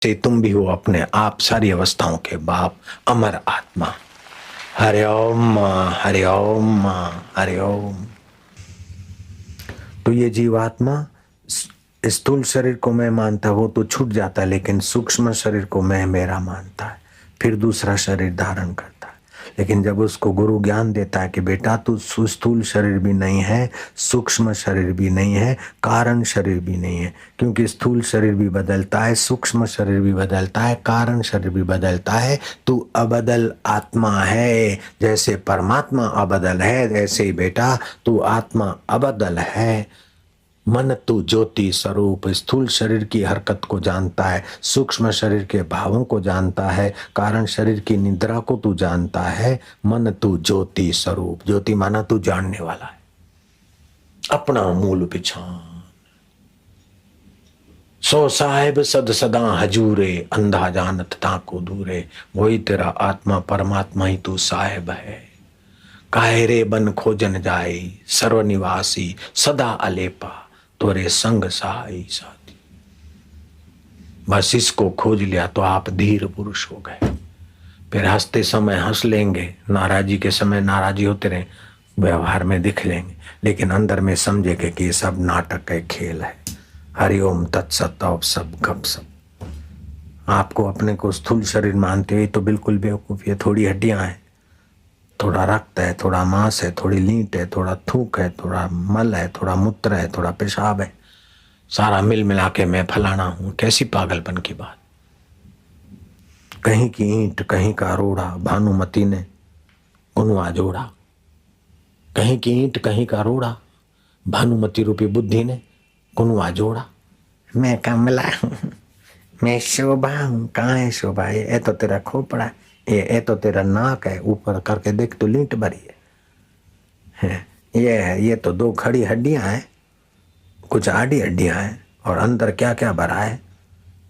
से तुम भी हो अपने आप सारी अवस्थाओं के बाप, अमर आत्मा। हरि ओम, हरि ओम, हरि ओम। तो ये जीवात्मा स्थूल शरीर को मैं मानता, वो तो छूट जाता है, लेकिन सूक्ष्म शरीर को मैं मेरा मानता है, फिर दूसरा शरीर धारण करता है। लेकिन जब उसको गुरु ज्ञान देता है कि बेटा तू स्थूल शरीर भी नहीं है, सूक्ष्म शरीर भी नहीं है, कारण शरीर भी नहीं है, क्योंकि स्थूल शरीर भी बदलता है, सूक्ष्म शरीर भी बदलता है, कारण शरीर भी बदलता है। तू अबदल आत्मा है, जैसे परमात्मा अबदल है, ऐसे ही बेटा तू आत्मा अबदल है। मन तू ज्योति स्वरूप स्थूल शरीर की हरकत को जानता है, सूक्ष्म शरीर के भावों को जानता है, कारण शरीर की निद्रा को तू जानता है। मन तू ज्योति स्वरूप, ज्योति माना तू जानने वाला है, अपना मूल पिछान। सो साहेब सद सदा हजूरे, अंधा जानत ताको दूरे। वही तेरा आत्मा परमात्मा ही तू साहेब है। कायरे बन खोजन जाए, सर्वनिवासी सदा अलेपा, तोरे संग सहाई साथी। बस इसको खोज लिया तो आप धीर पुरुष हो गए। फिर हंसते समय हंस लेंगे, नाराजी के समय नाराजी होते रहे, व्यवहार में दिख लेंगे, लेकिन अंदर में समझेंगे कि ये सब नाटक है, खेल है। हरिओम तत्सत, और सब गप सब। आपको अपने को स्थूल शरीर मानते हुए तो बिल्कुल बेवकूफी है। थोड़ी हड्डियां हैं, थोड़ा रक्त है, थोड़ा मांस है, थोड़ी लींट है, थोड़ा थूक है, थोड़ा मल है, थोड़ा मूत्र है, थोड़ा पेशाब है, सारा मिल मिला के मैं फलाना हूं। कैसी पागलपन की बात। कहीं की ईंट कहीं का रोड़ा, भानुमति ने गुनवा जोड़ा। कहीं की ईंट कहीं का रोड़ा, भानुमति रूपी बुद्धि ने गुनवा जोड़ा। मैं कमला हूं, मैं शोभा हूं। कहाँ है शोभा? ये तो तेरा खोपड़ा है, ये तो तेरा नाक है, ऊपर करके देख तो लींट भरी है। ये है, ये तो दो खड़ी हड्डियां हैं, कुछ आड़ी हड्डियां हैं, और अंदर क्या क्या भरा है।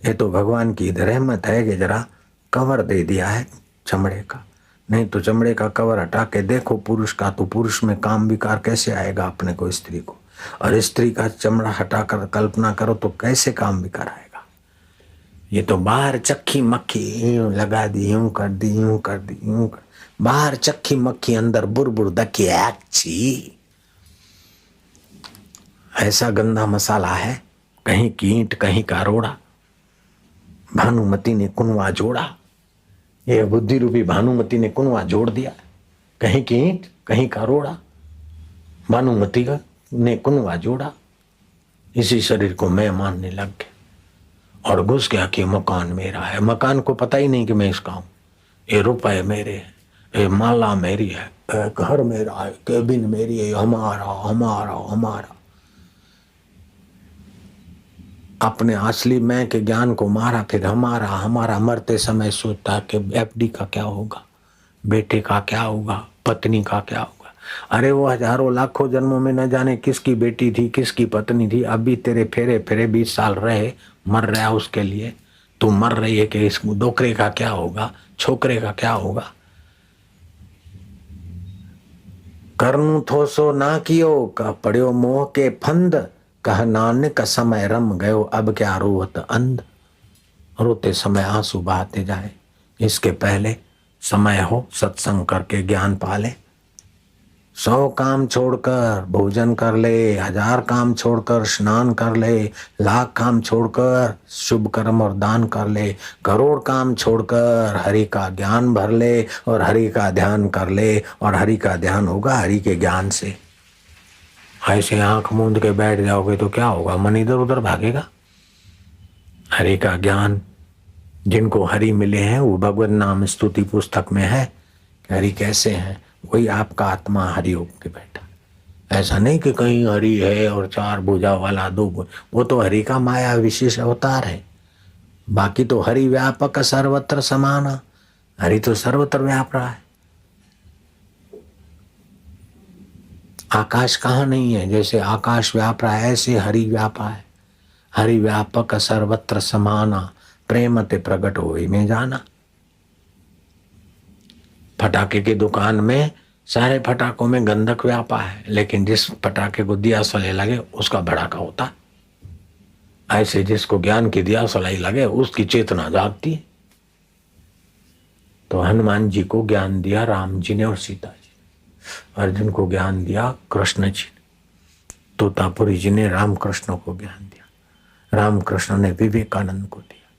ये तो भगवान की रहमत है कि जरा कवर दे दिया है चमड़े का, नहीं तो चमड़े का कवर हटा के देखो पुरुष का, तो पुरुष में काम विकार कैसे आएगा अपने को स्त्री को, और स्त्री का चमड़ा हटाकर कल्पना करो तो कैसे काम विकार आएगा। ये तो बाहर चक्की मक्खी यूं लगा दी, यूं कर दी, यूं कर दी, यूं कर, बाहर चक्की मक्खी, अंदर बुरबुर दकी अच्छी। ऐसा गंदा मसाला है। कहीं की ईंट कहीं का रोड़ा, भानुमति ने कुनवा जोड़ा। ये बुद्धि रूपी भानुमति ने कुनवा जोड़ दिया। कहीं की ईंट कहीं का रोड़ा, भानुमति ने कुनवा जोड़ा। इसी शरीर को मैं मानने लग गया और घुस गया कि मकान मेरा है। मकान को पता ही नहीं कि मैं इसका हूं। ये रुपए मेरे हैं, ये माला मेरी है, घर मेरा है, केबिन मेरी है, हमारा हमारा हमारा। अपने असली मैं के ज्ञान को मारा, फिर हमारा हमारा। मरते समय सोचता कि एफडी का क्या होगा, बेटे का क्या होगा, पत्नी का क्या होगा। अरे वो हजारों लाखों जन्मों में न जाने किसकी बेटी थी, किसकी पत्नी थी। अभी तेरे फेरे फेरे 20 साल रहे, मर रहा उसके लिए। तू मर रही है कि इस डोकरे का क्या होगा, छोकरे का क्या होगा। करनू थो सो ना कियो, का पड़ियो मोह के फंद। कह नानक समय रम गयो, अब क्या रोवत अंध। रोते समय आंसू बहाते जाए, इसके पहले समय हो सत्संग करके ज्ञान पाले। 100 काम छोड़कर भोजन कर ले, 1000 काम छोड़कर स्नान कर ले, 1,00,000 काम छोड़कर शुभ कर्म और दान कर ले, करोड़ काम छोड़कर हरि का ज्ञान भर ले और हरि का ध्यान कर ले, और हरि का ध्यान होगा हरि के ज्ञान से। ऐसे आंख मूंद के बैठ जाओगे तो क्या होगा? मन इधर उधर भागेगा। हरि का ज्ञान जिनको हरि मिले हैं, वो भगवत नाम स्तुति पुस्तक में है कि हरि कैसे हैं। वही आपका आत्मा हरि होके बैठा। ऐसा नहीं कि कहीं हरि है और 4 भुजा वाला 2 भुजा, वो तो हरि का माया विशेष अवतार है। बाकी तो हरि व्यापक सर्वत्र समाना, हरि तो सर्वत्र व्याप रहा है। आकाश कहाँ नहीं है? जैसे आकाश व्याप रहा है, ऐसे हरि व्यापा है। हरि व्यापक सर्वत्र समाना, प्रेम ते प्रकट होई में जाना। फटाके की दुकान में सारे फटाकों में गंधक व्यापा है, लेकिन जिस फटाके को दिया सले लगे उसका भड़ाका होता। ऐसे जिसको ज्ञान की दिया सलाई लगे उसकी चेतना जागती है। तो हनुमान जी को ज्ञान दिया राम जी ने और सीता जी, अर्जुन को ज्ञान दिया कृष्ण जी ने, तोतापुरी जी ने रामकृष्ण को ज्ञान दिया, रामकृष्ण ने विवेकानंद को दिया।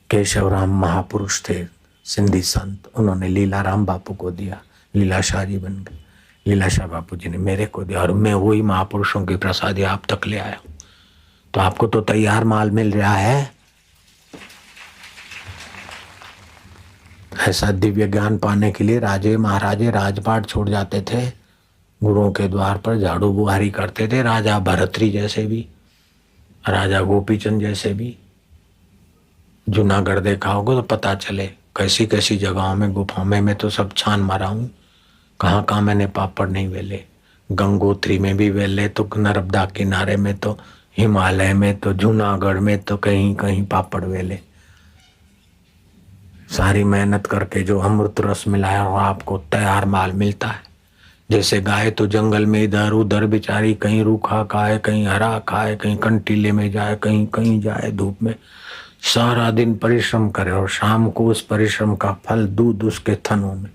केशव राम महापुरुष थे, सिंधी संत, उन्होंने लीला राम बापू को दिया, लीला शाह जी बन गए, लीला शाह बापू जी ने मेरे को दिया, और मैं वही महापुरुषों की प्रसादी आप तक ले आया हूं। तो आपको तो तैयार माल मिल रहा है। ऐसा दिव्य ज्ञान पाने के लिए राजे महाराजे राजपाट छोड़ जाते थे, गुरुओं के द्वार पर झाड़ू बुहारी करते थे। राजा भरतरी जैसे भी, राजा गोपीचंद जैसे भी। जूनागढ़ देखा होगा तो पता चले कैसी कैसी जगहों में, गुफाओं में मैं तो सब छान मारा हूँ, कहाँ कहाँ मैंने पापड़ नहीं वेले। गंगोत्री में भी वेले, तो नर्मदा किनारे में, तो हिमालय में, तो जूनागढ़ में, तो कहीं कहीं पापड़ वेले। सारी मेहनत करके जो अमृत रस मिलाया हो आपको तैयार माल मिलता है। जैसे गाय तो जंगल में इधर उधर बेचारी, कहीं रूखा खाए, कहीं हरा खाए, कहीं कंटीले में जाए, कहीं कहीं जाए, धूप में सारा दिन परिश्रम करे, और शाम को उस परिश्रम का फल दूध उसके थनों में,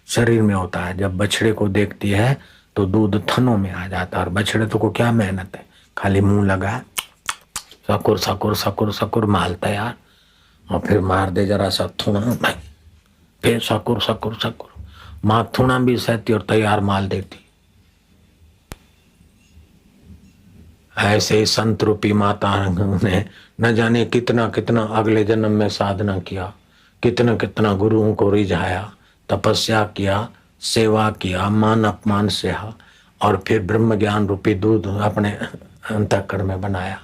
शरीर में होता है। जब बछड़े को देखती है तो दूध थनों में आ जाता है, और बछड़े तो को क्या मेहनत है, खाली मुंह लगा सकुर सकुर सकुर सकुर माल तैयार, और फिर मार दे जरा सा थूणा, फिर सकुर सकुर सकुर, माँ थूणा भी सहती और तैयार माल देती। ऐसे संत रूपी माता ने न जाने कितना कितना अगले जन्म में साधना किया, कितना कितना गुरुओं को रिझाया, तपस्या किया, सेवा किया, मान अपमान सहा, और फिर ब्रह्म ज्ञान रूपी दूध अपने अंतःकरण में बनाया,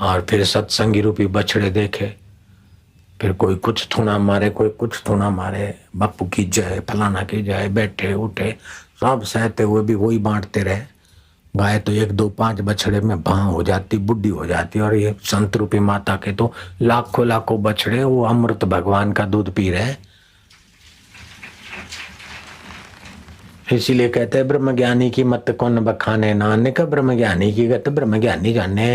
और फिर सत्संगी रूपी बछड़े देखे। फिर कोई कुछ थूणा मारे, कोई कुछ थूणा मारे, बापू की जय, फलाना की जय, बैठे उठे सब सहते हुए भी वही बांटते रहे। गाय तो 1 2 5 बछड़े में भां हो जाती, बुढ़ी हो जाती, और ये संत रूपी माता के तो लाखों लाखों बछड़े वो अमृत भगवान का दूध पी रहे। इसीलिए कहते हैं ब्रह्मज्ञानी की मत कौन बखाने, नानक ब्रह्मज्ञानी की गत ब्रह्मज्ञानी जाने।